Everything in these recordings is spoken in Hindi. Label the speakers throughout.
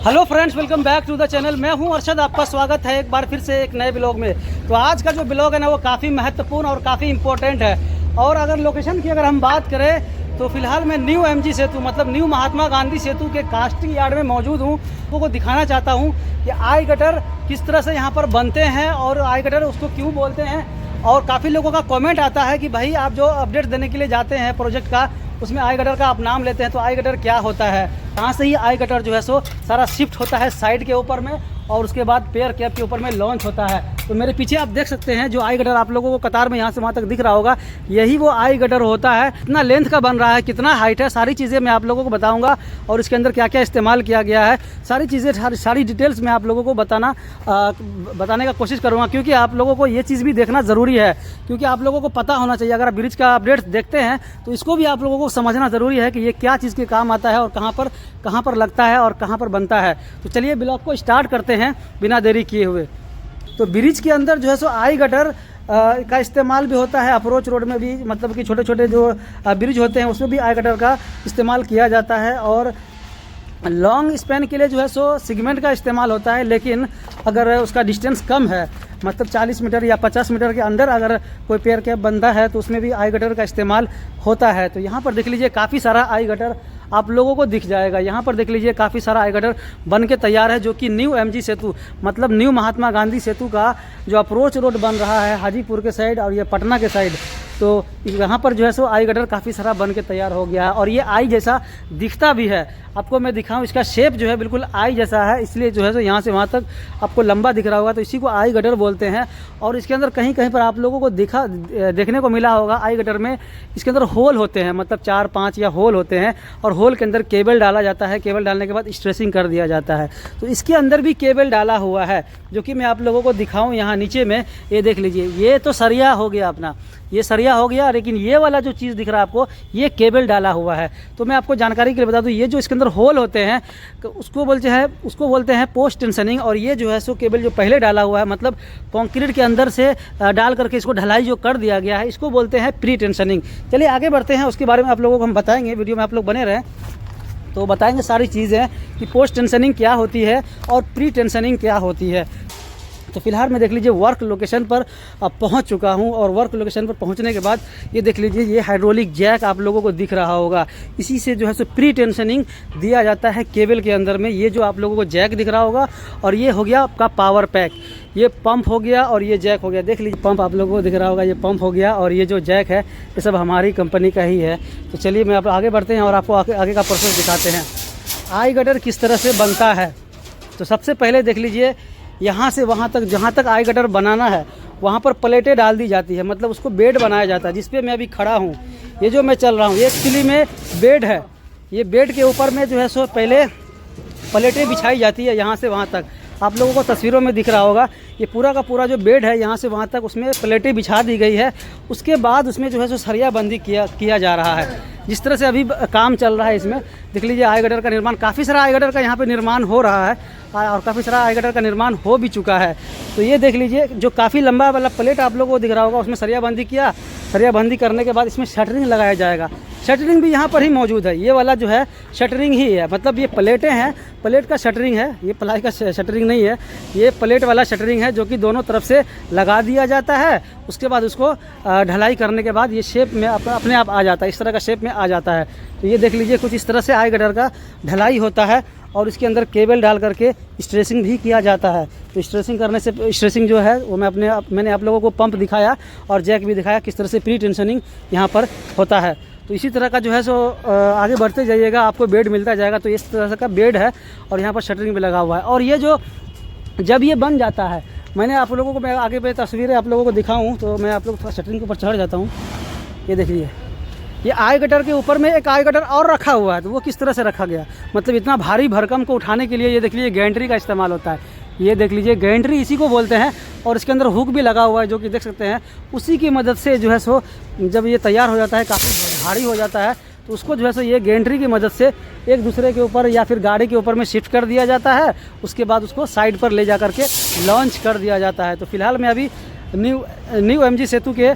Speaker 1: Hello friends, welcome back to the channel. मैं हूं अरशद, आपका स्वागत है एक बार फिर से एक नए ब्लॉग में। तो आज का जो ब्लॉग है ना वो काफ़ी महत्वपूर्ण और काफ़ी इम्पोर्टेंट है। और अगर लोकेशन की अगर हम बात करें तो फिलहाल मैं न्यू एमजी सेतु मतलब न्यू महात्मा गांधी सेतु के कास्टिंग यार्ड में मौजूद हूँ। वो दिखाना चाहता हूँ कि आई गटर किस तरह से यहाँ पर बनते हैं और आई गटर उसको क्यों बोलते हैं। और काफ़ी लोगों का कॉमेंट आता है कि भाई आप जो अपडेट देने के लिए जाते हैं प्रोजेक्ट का, उसमें आई गटर का आप नाम लेते हैं, तो आई गटर क्या होता है, कहाँ से ही आई गटर जो है सो सारा शिफ्ट होता है साइड के ऊपर में और उसके बाद पेयर कैप के ऊपर में लॉन्च होता है। तो मेरे पीछे आप देख सकते हैं जो आई गटर आप लोगों को कतार में यहाँ से वहाँ तक दिख रहा होगा, यही वो आई गटर होता है। कितना लेंथ का बन रहा है, कितना हाइट है, सारी चीज़ें मैं आप लोगों को बताऊंगा और इसके अंदर क्या क्या इस्तेमाल किया गया है, सारी चीज़ें सारी डिटेल्स मैं आप लोगों को बताने का कोशिश करूँगा। क्योंकि आप लोगों को ये चीज़ भी देखना ज़रूरी है, क्योंकि आप लोगों को पता होना चाहिए। अगर आप ब्रिज का अपडेट देखते हैं तो इसको भी आप लोगों को समझना ज़रूरी है कि ये क्या चीज़ के काम आता है और कहाँ पर लगता है और कहाँ पर बनता है। तो चलिए ब्लॉग को स्टार्ट करते हैं बिना देरी किए हुए। तो ब्रिज के अंदर जो है सो आई गटर का इस्तेमाल भी होता है, अप्रोच रोड में भी, मतलब कि छोटे छोटे जो ब्रिज होते हैं उसमें भी आई गटर का इस्तेमाल किया जाता है। और लॉन्ग स्पैन के लिए जो है सो सिगमेंट का इस्तेमाल होता है, लेकिन अगर उसका डिस्टेंस कम है, मतलब 40 मीटर या 50 मीटर के अंदर अगर कोई पेयर कैप बनता है तो उसमें भी आई गटर का इस्तेमाल होता है। तो यहाँ पर देख लीजिए काफ़ी सारा आई गटर आप लोगों को दिख जाएगा। यहाँ पर देख लीजिए काफ़ी सारा आई गटर बन के तैयार है, जो कि न्यू एमजी सेतु मतलब न्यू महात्मा गांधी सेतु का जो अप्रोच रोड बन रहा है हाजीपुर के साइड और ये पटना के साइड, तो यहाँ पर जो है सो आई गटर काफ़ी सारा बन के तैयार हो गया है। और ये आई जैसा दिखता भी है, आपको मैं दिखाऊं, इसका शेप जो है बिल्कुल आई जैसा है, इसलिए जो है सो यहाँ से वहाँ तक आपको लंबा दिख रहा होगा, तो इसी को आई गटर बोलते हैं। और इसके अंदर कहीं कहीं पर आप लोगों को देखने को मिला होगा आई गटर में इसके अंदर होल होते हैं, मतलब 4-5 या होल होते हैं और होल के अंदर केबल डाला जाता है। केबल डालने के बाद स्ट्रेसिंग कर दिया जाता है। तो इसके अंदर भी केबल डाला हुआ है, जो कि मैं आप लोगों को दिखाऊं यहाँ नीचे में। ये देख लीजिए, ये तो सरिया हो गया अपना, ये सरिया हो गया, लेकिन ये वाला जो चीज़ दिख रहा है आपको, ये केबल डाला हुआ है। तो मैं आपको जानकारी के लिए बता दूं, ये जो इसके अंदर होल होते हैं उसको बोलते हैं पोस्ट टेंशनिंग। और ये जो है सो केबल जो पहले डाला हुआ है, मतलब कंक्रीट के अंदर से डाल करके इसको ढलाई जो कर दिया गया है, इसको बोलते हैं प्री टेंशनिंग। चलिए आगे बढ़ते हैं, उसके बारे में आप लोगों को हम बताएंगे, वीडियो में आप लोग बने रहें तो बताएंगे सारी चीज़ें कि पोस्ट टेंशनिंग क्या होती है और प्री टेंशनिंग क्या होती है। तो फिलहाल मैं देख लीजिए वर्क लोकेशन पर पहुंच चुका हूं और वर्क लोकेशन पर पहुंचने के बाद ये देख लीजिए, ये हाइड्रोलिक जैक आप लोगों को दिख रहा होगा, इसी से जो है सो प्री टेंशनिंग दिया जाता है केबल के अंदर में। ये जो आप लोगों को जैक दिख रहा होगा और ये हो गया आपका पावर पैक, ये पंप हो गया और ये जैक हो गया। देख लीजिए पंप आप लोगों को दिख रहा होगा, ये पंप हो गया और ये जो जैक है ये सब हमारी कंपनी का ही है। तो चलिए मैं आप आगे बढ़ते हैं और आपको आगे का प्रोसेस दिखाते हैं आई गटर किस तरह से बनता है। तो सबसे पहले देख लीजिए, यहाँ से वहाँ तक जहाँ तक आई गटर बनाना है वहाँ पर प्लेटें डाल दी जाती है, मतलब उसको बेड बनाया जाता है, जिस पे मैं अभी खड़ा हूँ, ये जो मैं चल रहा हूँ, ये एक्चुअली में बेड है। ये बेड के ऊपर में जो है सो पहले प्लेटें बिछाई जाती है, यहाँ से वहाँ तक आप लोगों को तस्वीरों में दिख रहा होगा। ये पूरा का पूरा जो बेड है यहाँ से वहाँ तक उसमें प्लेटें बिछा दी गई है। उसके बाद उसमें जो है सो सरिया बंदी किया जा रहा है, जिस तरह से अभी काम चल रहा है। इसमें देख लीजिए आई गटर का निर्माण, काफ़ी सारा आई गटर का यहाँ पे निर्माण हो रहा है और काफ़ी सारा आई गटर का निर्माण हो भी चुका है। तो ये देख लीजिए जो काफ़ी लंबा वाला प्लेट आप लोगों को दिख रहा होगा, उसमें सरिया बंदी किया। सरिया बंदी करने के बाद इसमें शटरिंग लगाया जाएगा। शटरिंग भी यहाँ पर ही मौजूद है, ये वाला जो है शटरिंग ही है, मतलब ये प्लेटें हैं, प्लेट का शटरिंग है, ये प्लाई का शटरिंग नहीं है, ये प्लेट वाला शटरिंग है, जो कि दोनों तरफ से लगा दिया जाता है। उसके बाद उसको ढलाई करने के बाद ये शेप में अपने आप आ जाता है, इस तरह का शेप में आ जाता है। तो ये देख लीजिए कुछ इस तरह से आई गटर का ढलाई होता है और इसके अंदर केबल डाल करके स्ट्रेसिंग भी किया जाता है। तो स्ट्रेसिंग करने से, स्ट्रेसिंग जो है वो मैंने आप लोगों को पंप दिखाया और जैक भी दिखाया किस तरह से प्री टेंशनिंग यहाँ पर होता है। तो इसी तरह का जो है सो आगे बढ़ते जाइएगा, आपको बेड मिलता जाएगा। तो इस तरह का बेड है और यहाँ पर शटरिंग भी लगा हुआ है। और ये जो जब ये बन जाता है, मैंने आप लोगों को, मैं आगे पे तस्वीरें आप लोगों को दिखाऊँ तो मैं आप लोग थोड़ा शटरिंग के ऊपर चढ़ जाता हूँ। ये देखिए, ये आई गटर के ऊपर में एक आई गटर और रखा हुआ है। तो वो किस तरह से रखा गया, मतलब इतना भारी भरकम को उठाने के लिए ये देख लीजिए गैंट्री का इस्तेमाल होता है। ये देख लीजिए गैंट्री इसी को बोलते हैं और इसके अंदर हुक भी लगा हुआ है, जो कि देख सकते हैं। उसी की मदद से जो है सो जब ये तैयार हो जाता है, काफ़ी भारी हो जाता है, तो उसको जो है सो ये गैंट्री की मदद से एक दूसरे के ऊपर या फिर गाड़ी के ऊपर में शिफ्ट कर दिया जाता है। उसके बाद उसको साइड पर ले जा करके लॉन्च कर दिया जाता है। तो फिलहाल मैं अभी न्यू एमजी सेतु के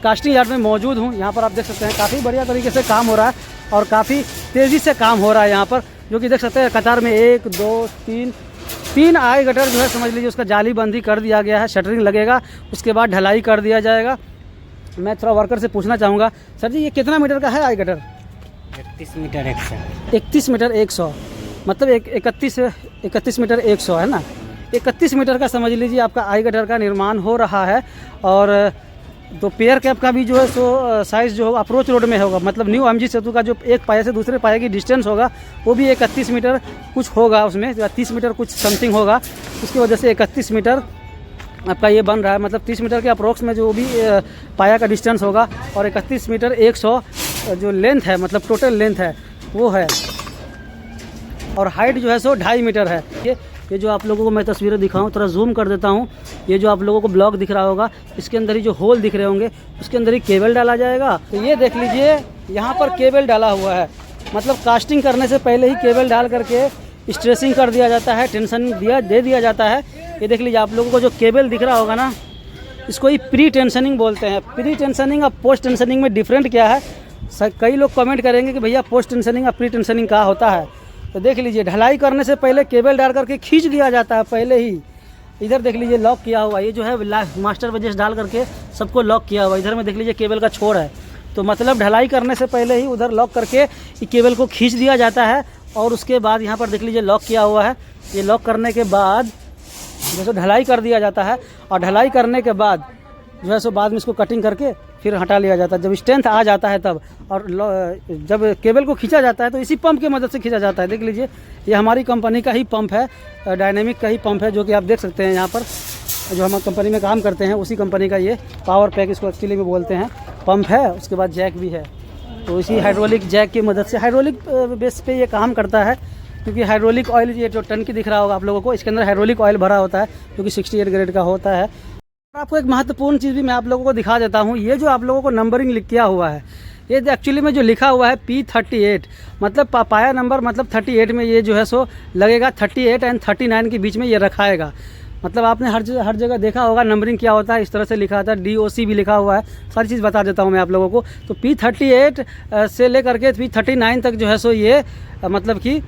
Speaker 1: कास्टिंग यार्ड में मौजूद हूँ। यहाँ पर आप देख सकते हैं काफ़ी बढ़िया तरीके से काम हो रहा है और काफ़ी तेज़ी से काम हो रहा है यहाँ पर। जो कि देख सकते हैं कतार में 1 2 3 आई गटर जो है समझ लीजिए उसका जाली बंदी कर दिया गया है, शटरिंग लगेगा, उसके बाद ढलाई कर दिया जाएगा। मैं थोड़ा वर्कर से पूछना चाहूँगा, सर जी ये कितना मीटर का है आई गटर?
Speaker 2: 31 मीटर 100।
Speaker 1: 31 मीटर 100 मतलब 31 मीटर 100 है ना। 31 मीटर का समझ लीजिए आपका आई गटर का निर्माण हो रहा है। और तो पेयर कैप का भी जो है सो साइज़ जो अप्रोच रोड में होगा, मतलब न्यू एमजी सेतु का जो एक पाया से दूसरे पाया की डिस्टेंस होगा वो भी 31 मीटर कुछ होगा, उसमें 30 मीटर कुछ समथिंग होगा। उसकी वजह से 31 मीटर आपका ये बन रहा है, मतलब 30 मीटर के अप्रोक्स में जो भी पाया का डिस्टेंस होगा और 31 मीटर 100 जो लेंथ है, मतलब टोटल लेंथ है वो है। और हाइट जो है सो 2.5 मीटर है। ये जो आप लोगों को मैं तस्वीरें दिखाऊं, थोड़ा जूम कर देता हूं। ये जो आप लोगों को ब्लॉक दिख रहा होगा, इसके अंदर ही जो होल दिख रहे होंगे उसके अंदर ही केबल डाला जाएगा। तो ये देख लीजिए यहाँ पर केबल डाला हुआ है, मतलब कास्टिंग करने से पहले ही केबल डाल करके स्ट्रेसिंग कर दिया जाता है, टेंशन दे दिया जाता है। ये देख लीजिए आप लोगों को जो केबल दिख रहा होगा ना, इसको ही प्री टेंशनिंग बोलते हैं। प्री टेंशनिंग और पोस्ट टेंशनिंग में डिफरेंट क्या है? कई लोग कमेंट करेंगे कि भैया पोस्ट टेंशनिंग और प्री टेंशनिंग क्या होता है। तो देख लीजिए ढलाई करने से पहले केबल डाल करके खींच दिया जाता है पहले ही। इधर देख लीजिए लॉक किया हुआ, ये जो है मास्टर वजेस डाल करके सबको लॉक किया हुआ। इधर में देख लीजिए केबल का छोर है, तो मतलब ढलाई करने से पहले ही उधर लॉक करके केबल को खींच दिया जाता है। और उसके बाद यहाँ पर देख लीजिए लॉक किया हुआ है। ये लॉक करने के बाद जैसे ढलाई कर दिया जाता है, और ढलाई करने के बाद जो है सो बाद में इसको कटिंग करके फिर हटा लिया जाता है जब स्ट्रेंथ आ जाता है तब। और जब केबल को खींचा जाता है तो इसी पंप की मदद से खींचा जाता है। देख लीजिए ये हमारी कंपनी का ही पंप है, डायनेमिक का ही पंप है, जो कि आप देख सकते हैं यहाँ पर जो हम कंपनी में काम करते हैं उसी कंपनी का ये पावर पैक इसको एक्चुअली में बोलते हैं पंप है। उसके बाद जैक भी है, तो इसी हाइड्रोलिक जैक की मदद से हाइड्रोलिक बेस पे ये काम करता है। क्योंकि हाइड्रोलिक ऑयल ये जो टंकी दिख रहा होगा आप लोगों को, इसके अंदर हाइड्रोलिक ऑयल भरा होता है जो कि 68 ग्रेड का होता है। और आपको एक महत्वपूर्ण चीज़ भी मैं आप लोगों को दिखा देता हूँ। ये जो आप लोगों को नंबरिंग लिख किया हुआ है, ये एक्चुअली में जो लिखा हुआ है P38, मतलब पाया नंबर मतलब 38 में ये जो है सो लगेगा। 38 एंड 39 के बीच में ये रखाएगा। मतलब आपने हर जगह देखा होगा नंबरिंग क्या होता है, इस तरह से लिखा होता है। DOC भी लिखा हुआ है, सारी चीज़ बता देता हूँ मैं आप लोगों को। तो P38 से लेकर के P39 तक जो है सो ये मतलब कि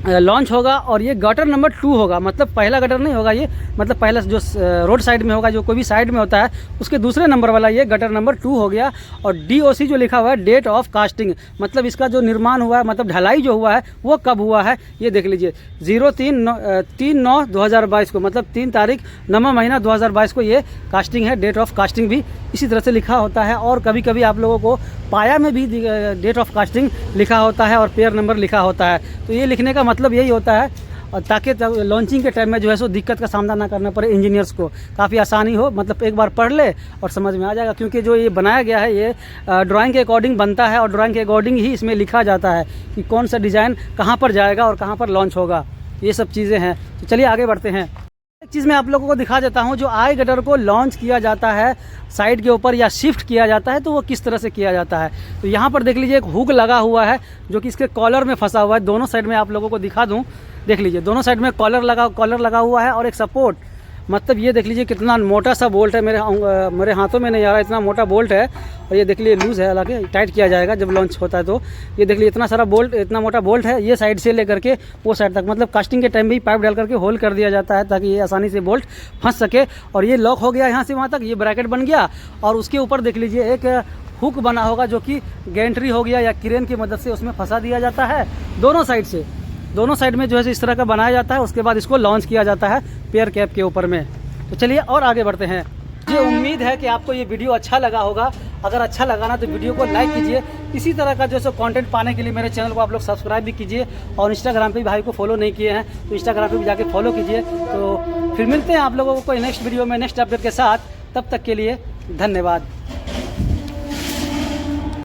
Speaker 1: लॉन्च होगा। और ये गटर नंबर 2 होगा, मतलब पहला गटर नहीं होगा ये, मतलब पहला जो रोड साइड में होगा, जो कोई भी साइड में होता है उसके दूसरे नंबर वाला ये गटर नंबर 2 हो गया। और DOC जो लिखा हुआ है डेट ऑफ कास्टिंग, मतलब इसका जो निर्माण हुआ है, मतलब ढलाई जो हुआ है वो कब हुआ है ये देख लीजिए। 03/9/2022 को, मतलब 3 तारीख 9वां महीना 2022 को ये कास्टिंग है। डेट ऑफ कास्टिंग भी इसी तरह से लिखा होता है। और कभी कभी आप लोगों को पाया में भी डेट ऑफ कास्टिंग लिखा होता है और पेयर नंबर लिखा होता है। तो ये लिखने का मतलब यही होता है, और ताकि लॉन्चिंग के टाइम में जो है सो दिक्कत का सामना ना करना पड़े इंजीनियर्स को, काफ़ी आसानी हो, मतलब एक बार पढ़ ले और समझ में आ जाएगा। क्योंकि जो ये बनाया गया है ये ड्राइंग के अकॉर्डिंग बनता है, और ड्राइंग के अकॉर्डिंग ही इसमें लिखा जाता है कि कौन सा डिज़ाइन कहाँ पर जाएगा और कहाँ पर लॉन्च होगा। ये सब चीज़ें हैं। तो चलिए आगे बढ़ते हैं। एक चीज़ मैं आप लोगों को दिखा देता हूँ, जो आई गटर को लॉन्च किया जाता है साइड के ऊपर या शिफ्ट किया जाता है तो वो किस तरह से किया जाता है। तो यहाँ पर देख लीजिए एक हुक लगा हुआ है जो कि इसके कॉलर में फंसा हुआ है। दोनों साइड में आप लोगों को दिखा दूँ, देख लीजिए दोनों साइड में कॉलर लगा हुआ है और एक सपोर्ट, मतलब ये देख लीजिए कितना मोटा सा बोल्ट है। मेरे हाथों में नहीं आ रहा, इतना मोटा बोल्ट है। और ये देख लीजिए लूज़ है, हालांकि टाइट किया जाएगा जब लॉन्च होता है। तो ये देख लीजिए इतना सारा बोल्ट, इतना मोटा बोल्ट है। ये साइड से लेकर के वो साइड तक, मतलब कास्टिंग के टाइम भी पाइप डाल करके होल कर दिया जाता है ताकि ये आसानी से बोल्ट फंस सके। और ये लॉक हो गया यहाँ से वहाँ तक, ये ब्रैकेट बन गया। और उसके ऊपर देख लीजिए एक हुक बना होगा जो कि गैंट्री हो गया या क्रेन की मदद से उसमें फंसा दिया जाता है। दोनों साइड में जो है इस तरह का बनाया जाता है। उसके बाद इसको लॉन्च किया जाता है पेयर कैप के ऊपर में। तो चलिए और आगे बढ़ते हैं। मुझे उम्मीद है कि आपको ये वीडियो अच्छा लगा होगा। अगर अच्छा लगा ना तो वीडियो को लाइक कीजिए। इसी तरह का जो सो कंटेंट पाने के लिए मेरे चैनल को आप लोग सब्सक्राइब भी कीजिए। और इंस्टाग्राम पे भी भाई को फॉलो नहीं किए हैं तो इंस्टाग्राम पे भी जाके फॉलो कीजिए। तो फिर मिलते हैं आप लोगों को नेक्स्ट वीडियो में नेक्स्ट अपडेट के साथ। तब तक के लिए धन्यवाद।